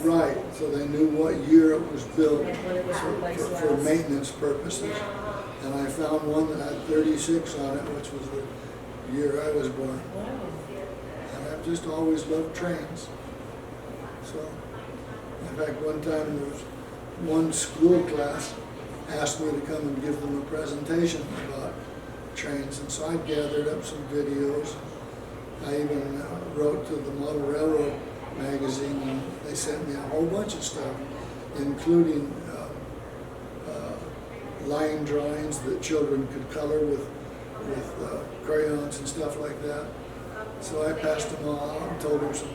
Right, so they knew what year it was built And when it was replaced for last. maintenance purposes. And I found one that had 36 on it, which was the year I was born. Wow. And I've just always loved trains. So, in fact, one time there was one school class asked me to come and give them a presentation about trains, and so I gathered up some videos. I even wrote to the Model Railroad magazine, and they sent me a whole bunch of stuff, including line drawings that children could color with crayons and stuff like that. So I passed them all out and told them some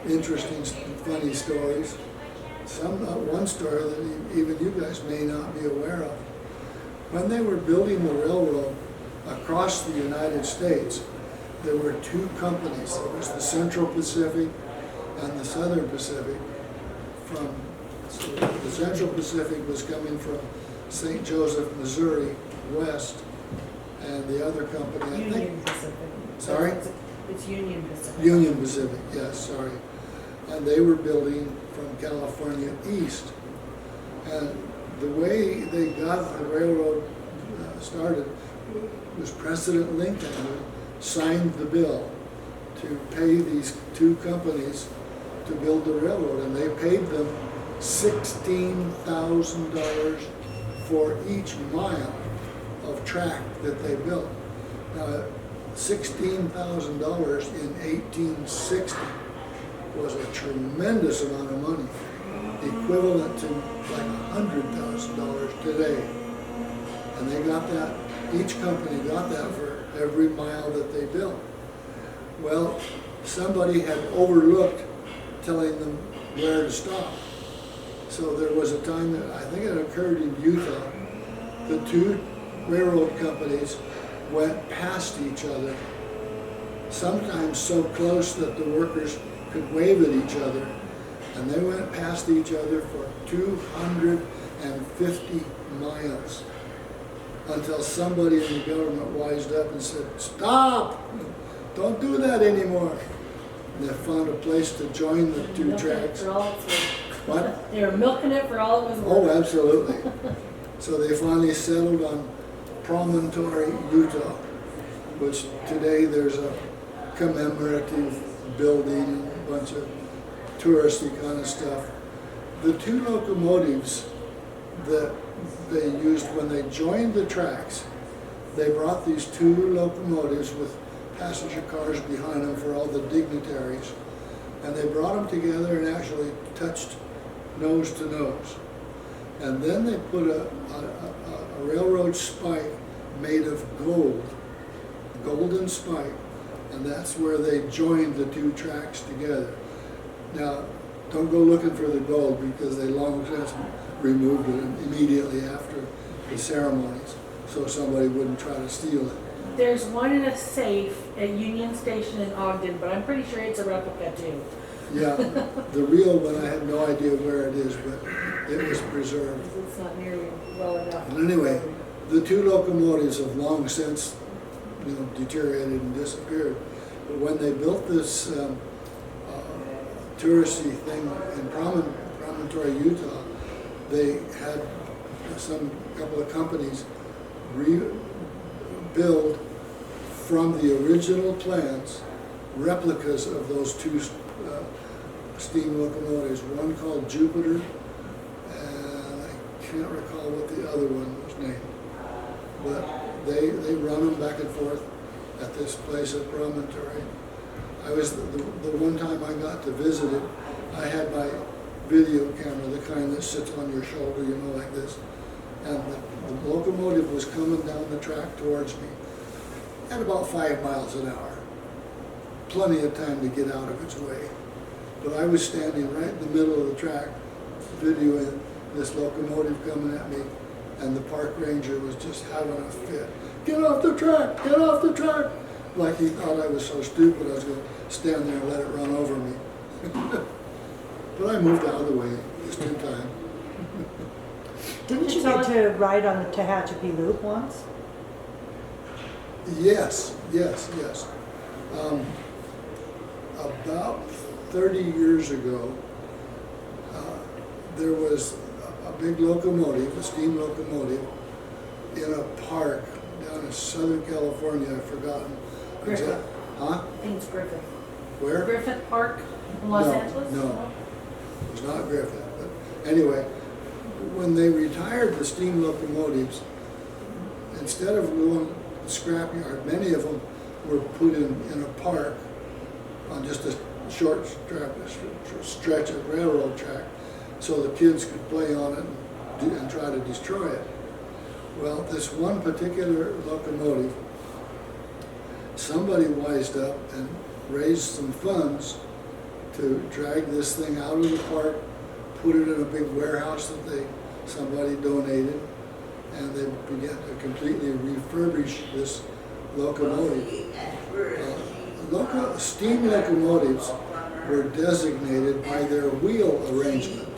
interesting, funny stories. One story that even you guys may not be aware of. When they were building the railroad across the United States, there were two companies. There was the Central Pacific and the Southern Pacific. So the Central Pacific was coming from St. Joseph, Missouri, west, and the other company, I think. Union Pacific. Sorry? It's Union Pacific. Union Pacific, yes, sorry. And they were building from California east. And the way they got the railroad started was President Lincoln who signed the bill to pay these two companies to build the railroad. And they paid them $16,000 for each mile of track that they built. Now, $16,000 in 1860 was a tremendous amount of money, equivalent to like $100,000 today. And they got that, each company got that for every mile that they built. Well, somebody had overlooked telling them where to stop. So there was a time that, I think it occurred in Utah, the two railroad companies went past each other, sometimes so close that the workers could wave at each other, and they went past each other for 250 miles until somebody in the government wised up and said, "Stop! Don't do that anymore." And they found a place to join the two tracks. What? They were milking it for all it was Oh, worth. absolutely. So they finally settled on Promontory, Utah, which today there's a commemorative building and a bunch of touristy kind of stuff. The two locomotives that they used when they joined the tracks, they brought these two locomotives with passenger cars behind them for all the dignitaries, and they brought them together and actually touched nose to nose. And then they put a railroad spike made of gold, golden spike, and that's where they joined the two tracks together. Now, don't go looking for the gold because they long since removed it immediately after the ceremonies, so somebody wouldn't try to steal it. There's one in a safe at Union Station in Ogden, but I'm pretty sure it's a replica too. Yeah, the real one, I have no idea where it is, but it was preserved. It's not nearly well enough. And anyway, the two locomotives have long since, deteriorated and disappeared. But when they built this touristy thing in Promontory, Utah, they had couple of companies rebuild from the original plans replicas of those two steam locomotives. One called Jupiter, and I can't recall what the other one was named. But they run them back and forth at this place at Promontory. I was the one time I got to visit it, I had my video camera, the kind that sits on your shoulder, like this. And the locomotive was coming down the track towards me at about 5 miles an hour. Plenty of time to get out of its way. But I was standing right in the middle of the track, videoing this locomotive coming at me, and the park ranger was just having a fit. "Get off the track! Get off the track!" Like he thought I was so stupid I was going to stand there and let it run over me. But I moved out of the way just in time. Didn't you get to ride on the Tehachapi Loop once? Yes. About 30 years ago, there was a big locomotive, a steam locomotive, in a park down in Southern California. I've forgotten. Griffith. Huh? I think it's Griffith. Where? Griffith Park in Los No, Angeles? no. It was not Griffith. But anyway, when they retired the steam locomotives, instead of going to the scrapyard, many of them were put in a park on just a short stretch of railroad track, so the kids could play on it and try to destroy it. Well, this one particular locomotive, somebody wised up and raised some funds to drag this thing out of the park, put it in a big warehouse that somebody donated, and they began to completely refurbish this locomotive. Steam locomotives were designated by their wheel arrangement.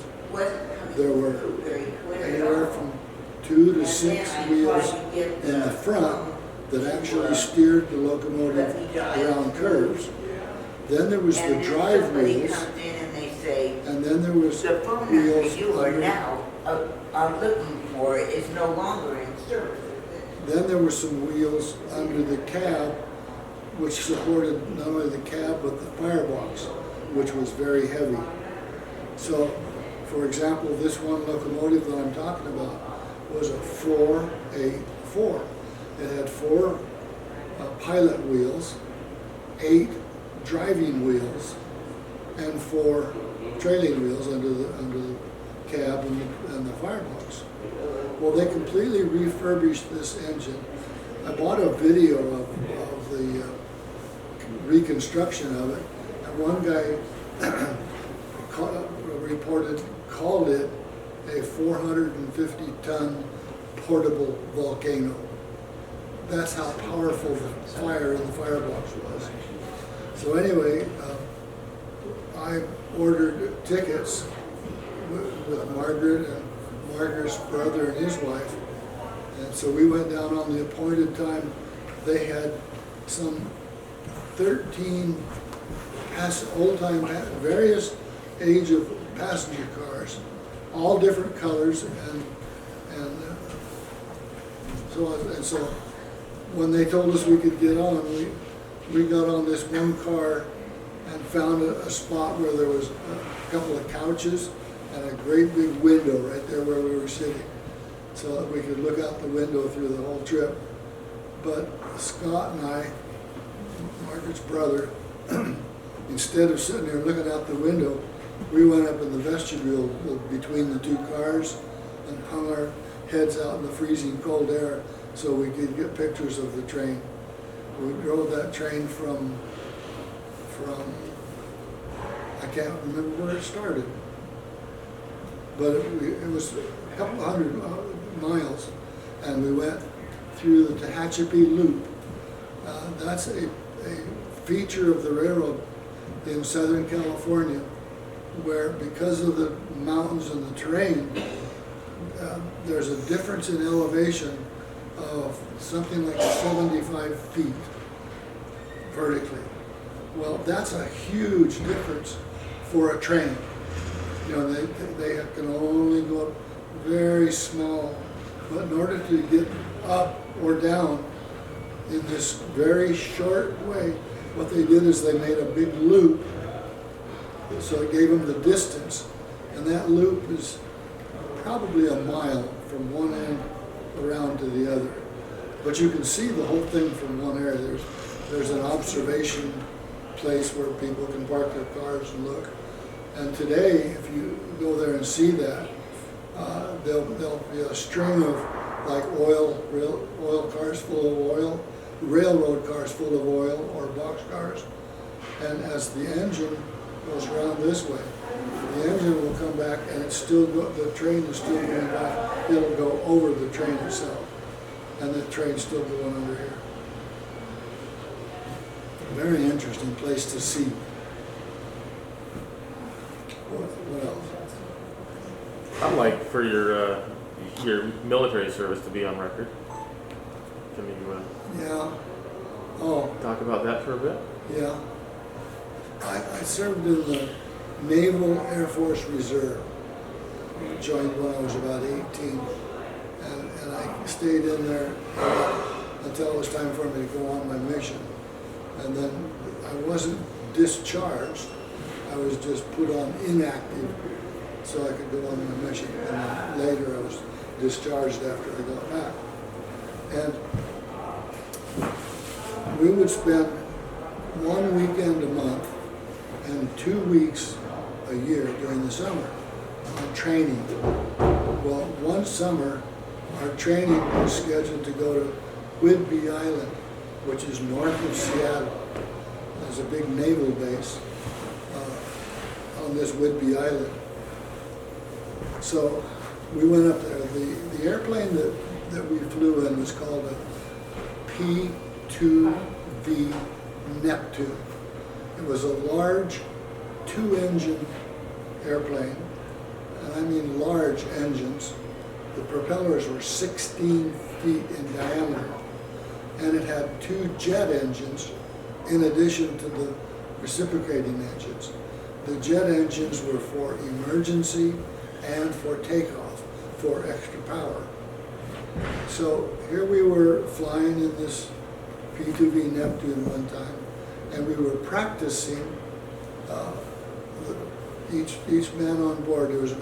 There were anywhere from 2 to 6 wheels in the front that actually steered the locomotive around curves. Then there was the drive wheels, and then there was The phone number wheels you are under. now are looking for is no longer in service. Then there were some wheels under the cab, which supported not only the cab but the firebox, which was very heavy. So, for example, this one locomotive that I'm talking about was a 4A4. It had 4 pilot wheels, 8 driving wheels, and 4 trailing wheels under the cab and the firebox. Well, they completely refurbished this engine. I bought a video of the reconstruction of it, and one guy called it a 450-ton portable volcano. That's how powerful the fire in the firebox was. So anyway, I ordered tickets with Margaret and Margaret's brother and his wife. And so we went down on the appointed time. They had some 13 old-time, various age of passenger cars, all different colors, and so when they told us we could get on, we got on this one car and found a spot where there was a couple of couches and a great big window right there where we were sitting, so that we could look out the window through the whole trip. But Scott and I, Margaret's brother, instead of sitting there looking out the window, we went up in the vestibule between the 2 cars and hung our heads out in the freezing cold air so we could get pictures of the train. We drove that train from I can't remember where it started, but it was a couple hundred miles, and we went through the Tehachapi Loop. That's a feature of the railroad in Southern California, where because of the mountains and the terrain, there's a difference in elevation of something like 75 feet vertically. Well, that's a huge difference for a train. You know, they can only go up very small, but in order to get up or down in this very short way, what they did is they made a big loop, so it gave them the distance, and that loop is probably a mile from one end around to the other. But you can see the whole thing from one area. There's an observation place where people can park their cars and look. And today, if you go there and see that, there'll be a string of like oil cars full of oil, railroad cars full of oil, or box cars. And as the engine goes around this way, the engine will come back, and the train is still going back. It'll go over the train itself, and the train's still going under here. Very interesting place to see. What else? I'd like for your military service to be on record. Can you Yeah. Oh, talk about that for a bit? yeah. I served in the Naval Air Force Reserve. joined when I was about 18. And I stayed in there until it was time for me to go on my mission. And then I wasn't discharged, I was just put on inactive so I could go on my mission. And then later I was discharged after I got back. And we would spend 1 weekend a month and 2 weeks a year during the summer on training. Well, one summer, our training was scheduled to go to Whidbey Island, which is north of Seattle. There's a big naval base on this Whidbey Island. So we went up there. The airplane that we flew in was called a P-2V Neptune. It was a large 2-engine airplane, and I mean large engines. The propellers were 16 feet in diameter, and it had 2 jet engines in addition to the reciprocating engines. The jet engines were for emergency and for takeoff, for extra power. So here we were flying in this P-2V Neptune one time, and we were practicing each man on board. There was about